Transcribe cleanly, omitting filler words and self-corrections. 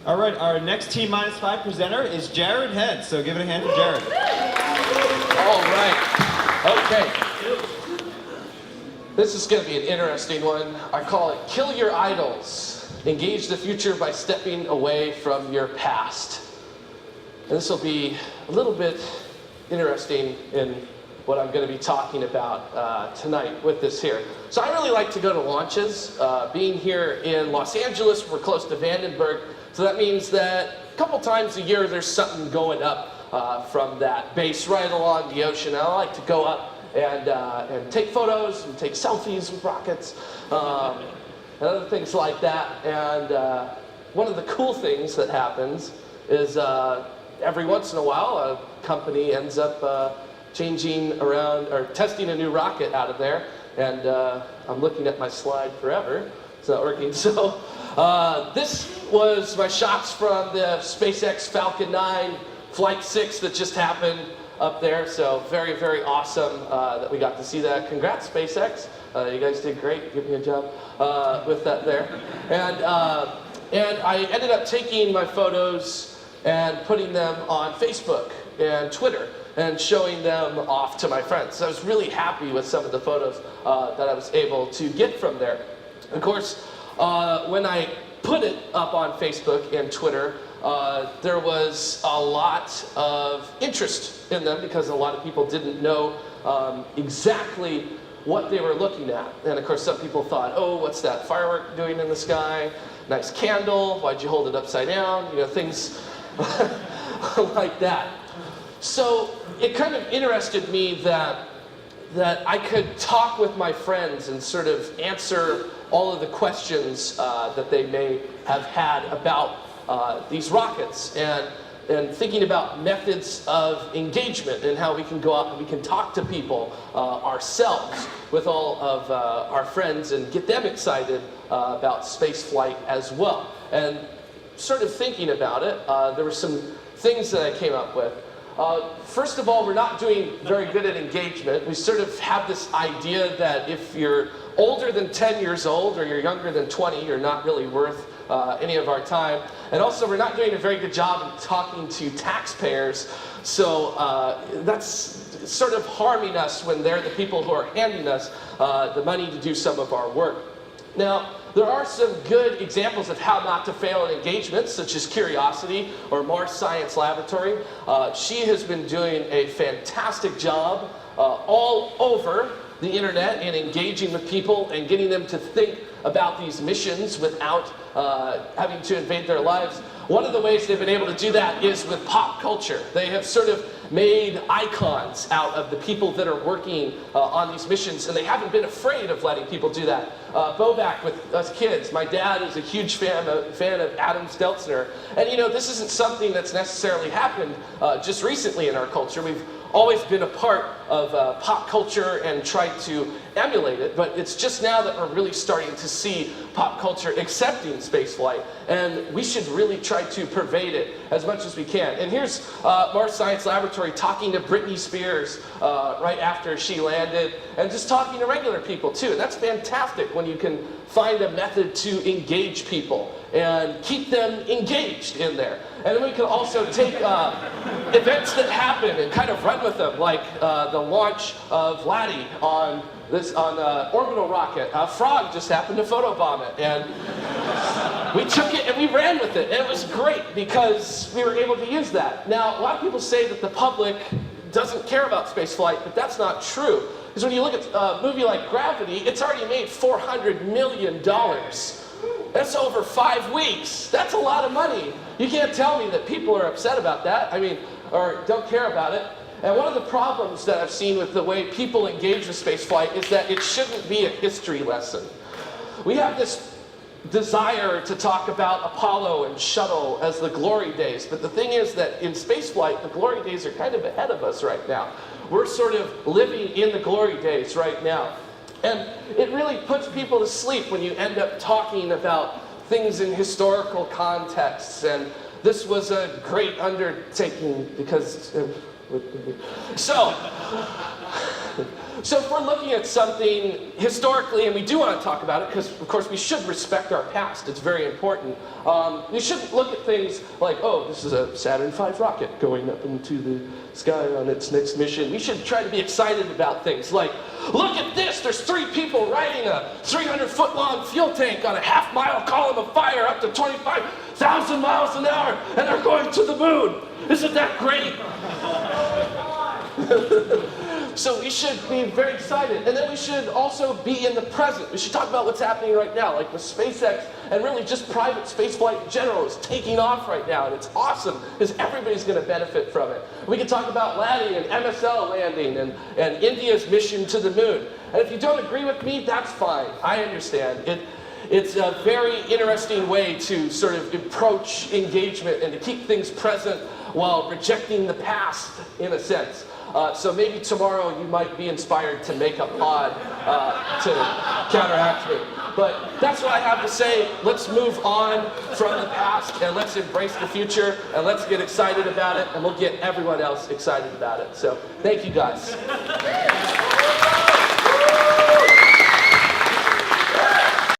All right, our next T-5 presenter is Jared Head, so give it a hand for Jared. All right, okay. This is going to be an interesting one. I call it Kill Your Idols. Engage the future by stepping away from your past. And this will be a little bit interesting in what I'm going to be talking about tonight with this here. So I really like to go to launches. Being here in Los Angeles, we're close to Vandenberg, so that means that a couple times a year there's something going up from that base right along the ocean. And I like to go up and take photos and take selfies with rockets and other things like that. And one of the cool things that happens is every once in a while a company ends up changing around or testing a new rocket out of there, and I'm looking at my slide forever. It's not working. So this was my shots from the SpaceX Falcon 9 Flight 6 that just happened up there. So very, very awesome that we got to see that. Congrats, SpaceX. You guys did great. Give me a job with that there. And I ended up taking my photos and putting them on Facebook and Twitter and showing them off to my friends. So I was really happy with some of the photos that I was able to get from there. Of course, when I put it up on Facebook and Twitter, there was a lot of interest in them because a lot of people didn't know exactly what they were looking at. And of course, some people thought, oh, what's that firework doing in the sky? Nice candle, why'd you hold it upside down? You know, things like that. So it kind of interested me that I could talk with my friends and sort of answer all of the questions that they may have had about these rockets, and thinking about methods of engagement and how we can go out and we can talk to people ourselves with all of our friends and get them excited about space flight as well. And sort of thinking about it, there were some things that I came up with. First of all, we're not doing very good at engagement. We sort of have this idea that if you're older than 10 years old or you're younger than 20, you're not really worth any of our time. And also, we're not doing a very good job of talking to taxpayers. So that's sort of harming us when they're the people who are handing us the money to do some of our work. Now, there are some good examples of how not to fail in engagements, such as Curiosity or Mars Science Laboratory. She has been doing a fantastic job all over the internet in engaging with people and getting them to think about these missions without having to invade their lives. One of the ways they've been able to do that is with pop culture. They have sort of made icons out of the people that are working on these missions, and they haven't been afraid of letting people do that. Bobak with us kids. My dad is a huge fan of Adam Steltzner, and you know, this isn't something that's necessarily happened just recently in our culture. We've always been a part of pop culture and tried to emulate it, but it's just now that we're really starting to see pop culture accepting spaceflight, and we should really try to pervade it as much as we can. And here's Mars Science Laboratory talking to Britney Spears right after she landed, and just talking to regular people too. And that's fantastic when you can find a method to engage people and keep them engaged in there. And then we can also take events that happen and kind of run with them, like the launch of Laddie on orbital rocket. A frog just happened to photobomb it, and we took it and we ran with it, and it was great because we were able to use that. Now, a lot of people say that the public doesn't care about spaceflight, but that's not true. Because when you look at a movie like Gravity, it's already made $400 million. That's over 5 weeks. That's a lot of money. You can't tell me that people are upset about that, or don't care about it. And one of the problems that I've seen with the way people engage with spaceflight is that it shouldn't be a history lesson. We have this desire to talk about Apollo and shuttle as the glory days, but the thing is that in spaceflight, the glory days are kind of ahead of us right now. We're sort of living in the glory days right now. And it really puts people to sleep when you end up talking about things in historical contexts. And this was a great undertaking because... So, So if we're looking at something historically, and we do want to talk about it, because of course we should respect our past, it's very important. We shouldn't look at things like, oh, this is a Saturn V rocket going up into the sky on its next mission. We should try to be excited about things like, look at this, there's 3 people riding a 300-foot-long fuel tank on a half-mile column of fire up to 25,000 miles an hour, and they're going to the moon. Isn't that great? So we should be very excited, and then we should also be in the present. We should talk about what's happening right now, like with SpaceX, and really just private spaceflight in general is taking off right now, and it's awesome, because everybody's going to benefit from it. We can talk about landing and MSL landing and India's mission to the moon. And if you don't agree with me, that's fine. I understand. It's a very interesting way to sort of approach engagement and to keep things present while rejecting the past, in a sense. So maybe tomorrow you might be inspired to make a pod to counteract me. But that's what I have to say. Let's move on from the past and let's embrace the future and let's get excited about it and we'll get everyone else excited about it. So thank you guys.